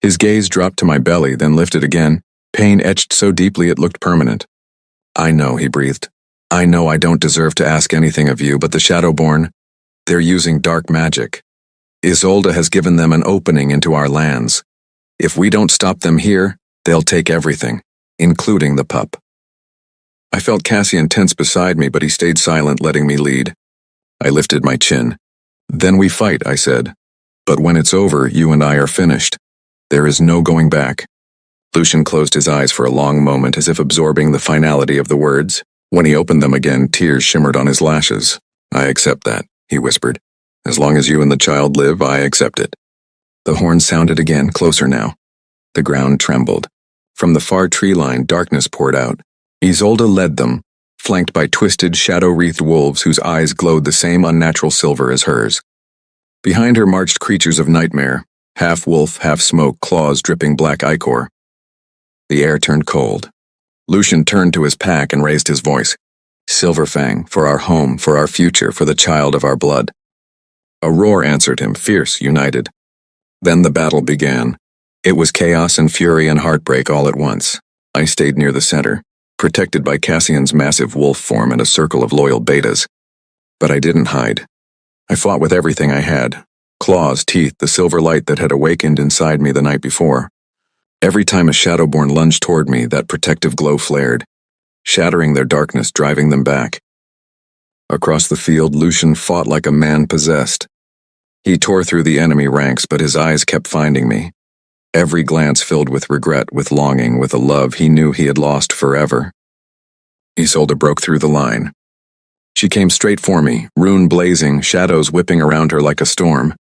His gaze dropped to my belly, then lifted again, pain etched so deeply it looked permanent. "I know," he breathed. "I know I don't deserve to ask anything of you, but the Shadowborn, they're using dark magic. Isolde has given them an opening into our lands. If we don't stop them here, they'll take everything, including the pup." I felt Cassian tense beside me, but he stayed silent, letting me lead. I lifted my chin. "Then we fight," I said. "But when it's over, you and I are finished. There is no going back." Lucian closed his eyes for a long moment, as if absorbing the finality of the words. When he opened them again, tears shimmered on his lashes. "I accept that," he whispered. "As long as you and the child live, I accept it." The horn sounded again, closer now. The ground trembled. From the far tree line, darkness poured out. Isolde led them, flanked by twisted, shadow-wreathed wolves whose eyes glowed the same unnatural silver as hers. Behind her marched creatures of nightmare, half wolf, half smoke, claws dripping black ichor. The air turned cold. Lucian turned to his pack and raised his voice. "Silverfang, for our home, for our future, for the child of our blood." A roar answered him, fierce, united. Then the battle began. It was chaos and fury and heartbreak all at once. I stayed near the center, protected by Cassian's massive wolf form and a circle of loyal betas. But I didn't hide. I fought with everything I had. Claws, teeth, the silver light that had awakened inside me the night before. Every time a Shadowborn lunged toward me, that protective glow flared, shattering their darkness, driving them back. Across the field, Lucian fought like a man possessed. He tore through the enemy ranks, but his eyes kept finding me. Every glance filled with regret, with longing, with a love he knew he had lost forever. Isolde broke through the line. She came straight for me, rune blazing, shadows whipping around her like a storm.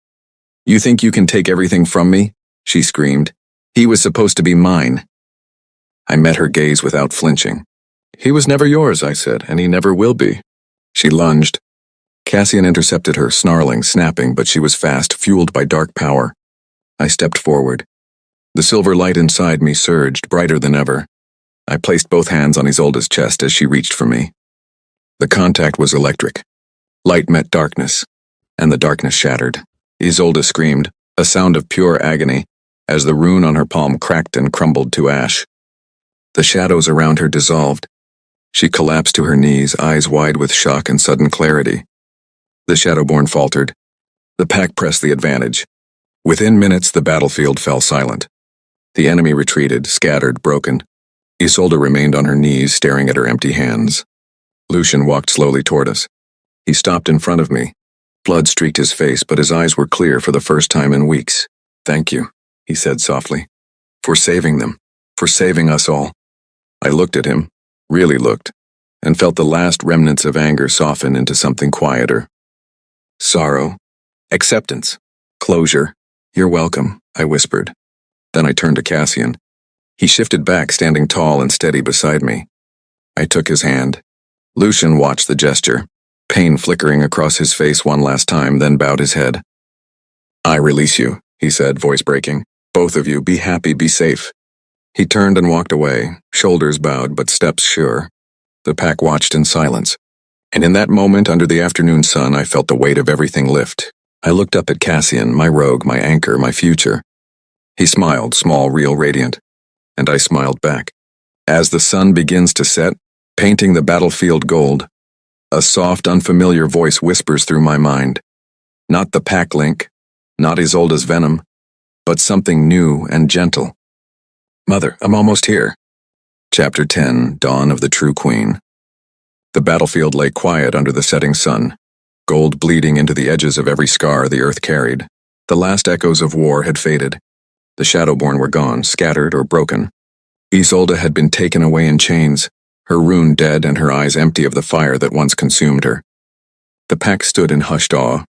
"You think you can take everything from me?" she screamed. "He was supposed to be mine." I met her gaze without flinching. "He was never yours," I said, "and he never will be." She lunged. Cassian intercepted her, snarling, snapping, but she was fast, fueled by dark power. I stepped forward. The silver light inside me surged, brighter than ever. I placed both hands on Isolde's chest as she reached for me. The contact was electric. Light met darkness, and the darkness shattered. Isolde screamed, a sound of pure agony, as the rune on her palm cracked and crumbled to ash. The shadows around her dissolved. She collapsed to her knees, eyes wide with shock and sudden clarity. The Shadowborn faltered. The pack pressed the advantage. Within minutes, the battlefield fell silent. The enemy retreated, scattered, broken. Isolde remained on her knees, staring at her empty hands. Lucian walked slowly toward us. He stopped in front of me. Blood streaked his face, but his eyes were clear for the first time in weeks. "Thank you," he said softly, "for saving them, for saving us all." I looked at him, really looked, and felt the last remnants of anger soften into something quieter. Sorrow, acceptance, closure. "You're welcome," I whispered. Then I turned to Cassian. He shifted back, standing tall and steady beside me. I took his hand. Lucian watched the gesture, pain flickering across his face one last time, then bowed his head. "I release you," he said, voice breaking. "Both of you, be happy, be safe." He turned and walked away, shoulders bowed but steps sure. The pack watched in silence. And in that moment, under the afternoon sun, I felt the weight of everything lift. I looked up at Cassian, my rogue, my anchor, my future. He smiled, small, real, radiant. And I smiled back. As the sun begins to set, painting the battlefield gold, a soft, unfamiliar voice whispers through my mind. Not the pack link, not Isolde's venom, but something new and gentle. "Mother, I'm almost here." Chapter 10, Dawn of the True Queen. The battlefield lay quiet under the setting sun, gold bleeding into the edges of every scar the earth carried. The last echoes of war had faded. The Shadowborn were gone, scattered or broken. Isolde had been taken away in chains, her rune dead and her eyes empty of the fire that once consumed her. The pack stood in hushed awe,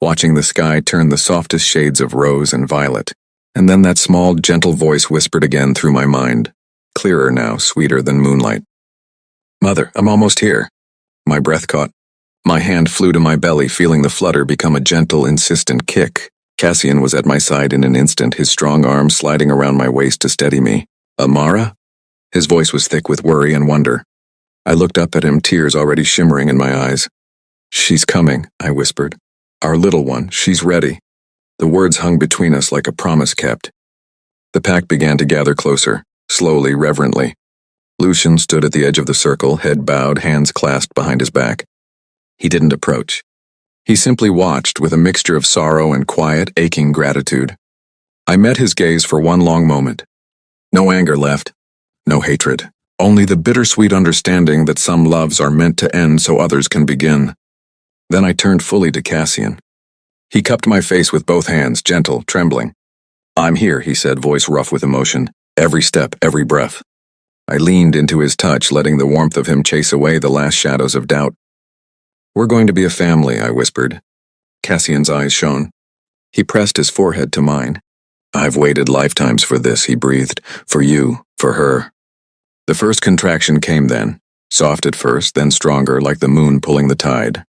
watching the sky turn the softest shades of rose and violet. And then that small, gentle voice whispered again through my mind, clearer now, sweeter than moonlight. "Mother, I'm almost here." My breath caught. My hand flew to my belly, feeling the flutter become a gentle, insistent kick. Cassian was at my side in an instant, his strong arm sliding around my waist to steady me. "Amara?" His voice was thick with worry and wonder. I looked up at him, tears already shimmering in my eyes. "She's coming," I whispered. "Our little one, she's ready." The words hung between us like a promise kept. The pack began to gather closer, slowly, reverently. Lucian stood at the edge of the circle, head bowed, hands clasped behind his back. He didn't approach. He simply watched with a mixture of sorrow and quiet, aching gratitude. I met his gaze for one long moment. No anger left, no hatred, only the bittersweet understanding that some loves are meant to end so others can begin. Then I turned fully to Cassian. He cupped my face with both hands, gentle, trembling. "I'm here," he said, voice rough with emotion. "Every step, every breath." I leaned into his touch, letting the warmth of him chase away the last shadows of doubt. "We're going to be a family," I whispered. Cassian's eyes shone. He pressed his forehead to mine. "I've waited lifetimes for this," he breathed. "For you, for her." The first contraction came then, soft at first, then stronger, like the moon pulling the tide.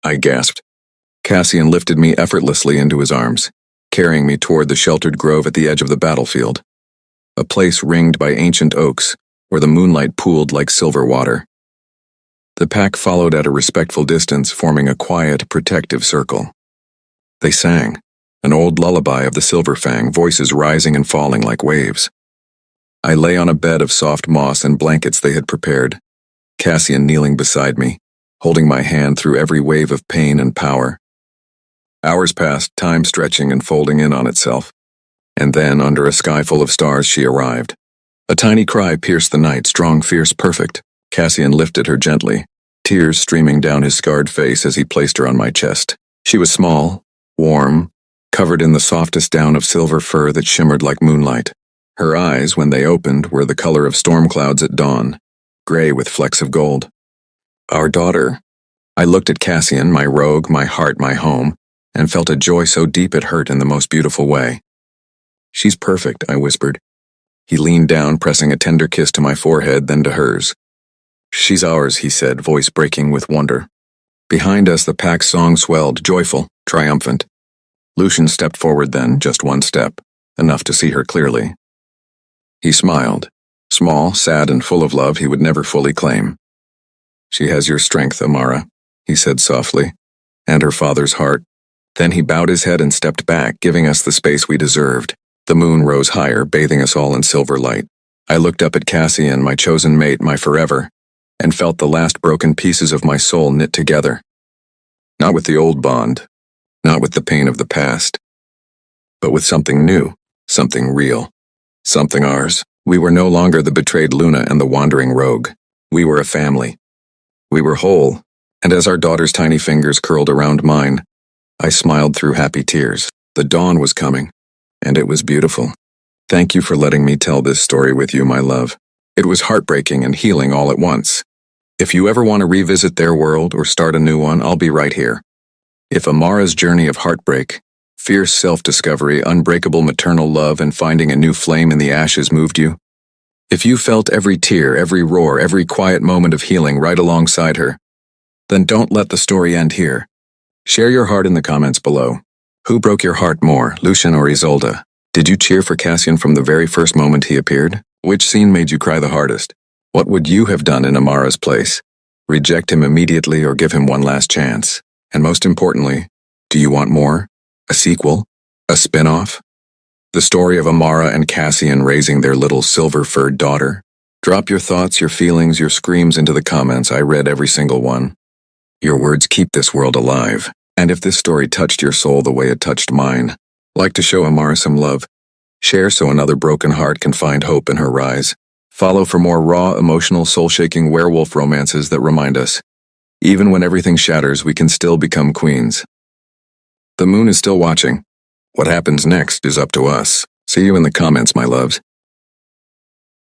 I gasped. Cassian lifted me effortlessly into his arms, carrying me toward the sheltered grove at the edge of the battlefield. A place ringed by ancient oaks, where the moonlight pooled like silver water. The pack followed at a respectful distance, forming a quiet, protective circle. They sang, an old lullaby of the Silverfang, voices rising and falling like waves. I lay on a bed of soft moss and blankets they had prepared, Cassian kneeling beside me, holding my hand through every wave of pain and power. Hours passed, time stretching and folding in on itself. And then, under a sky full of stars, she arrived. A tiny cry pierced the night, strong, fierce, perfect. Cassian lifted her gently, tears streaming down his scarred face as he placed her on my chest. She was small, warm, covered in the softest down of silver fur that shimmered like moonlight. Her eyes, when they opened, were the color of storm clouds at dawn, gray with flecks of gold. "Our daughter." I looked at Cassian, my rogue, my heart, my home, and felt a joy so deep it hurt in the most beautiful way. "She's perfect," I whispered. He leaned down, pressing a tender kiss to my forehead, then to hers. "She's ours," he said, voice breaking with wonder. Behind us, the pack's song swelled, joyful, triumphant. Lucian stepped forward then, just one step, enough to see her clearly. He smiled, small, sad, and full of love he would never fully claim. "She has your strength, Amara," he said softly, "and her father's heart." Then he bowed his head and stepped back, giving us the space we deserved. The moon rose higher, bathing us all in silver light. I looked up at Cassian, my chosen mate, my forever, and felt the last broken pieces of my soul knit together. Not with the old bond, not with the pain of the past, but with something new, something real, something ours. We were no longer the betrayed Luna and the wandering rogue. We were a family. We were whole, and as our daughter's tiny fingers curled around mine, I smiled through happy tears. The dawn was coming, and it was beautiful. Thank you for letting me tell this story with you, my love. It was heartbreaking and healing all at once. If you ever want to revisit their world or start a new one, I'll be right here. If Amara's journey of heartbreak, fierce self-discovery, unbreakable maternal love, and finding a new flame in the ashes moved you, if you felt every tear, every roar, every quiet moment of healing right alongside her, then don't let the story end here. Share your heart in the comments below. Who broke your heart more, Lucian or Isolde? Did you cheer for Cassian from the very first moment he appeared? Which scene made you cry the hardest? What would you have done in Amara's place? Reject him immediately or give him one last chance? And most importantly, do you want more? A sequel? A spin-off? The story of Amara and Cassian raising their little silver-furred daughter? Drop your thoughts, your feelings, your screams into the comments. I read every single one. Your words keep this world alive. And if this story touched your soul the way it touched mine, like to show Amara some love, share so another broken heart can find hope in her rise. Follow for more raw, emotional, soul-shaking werewolf romances that remind us, even when everything shatters, we can still become queens. The moon is still watching. What happens next is up to us. See you in the comments, my loves.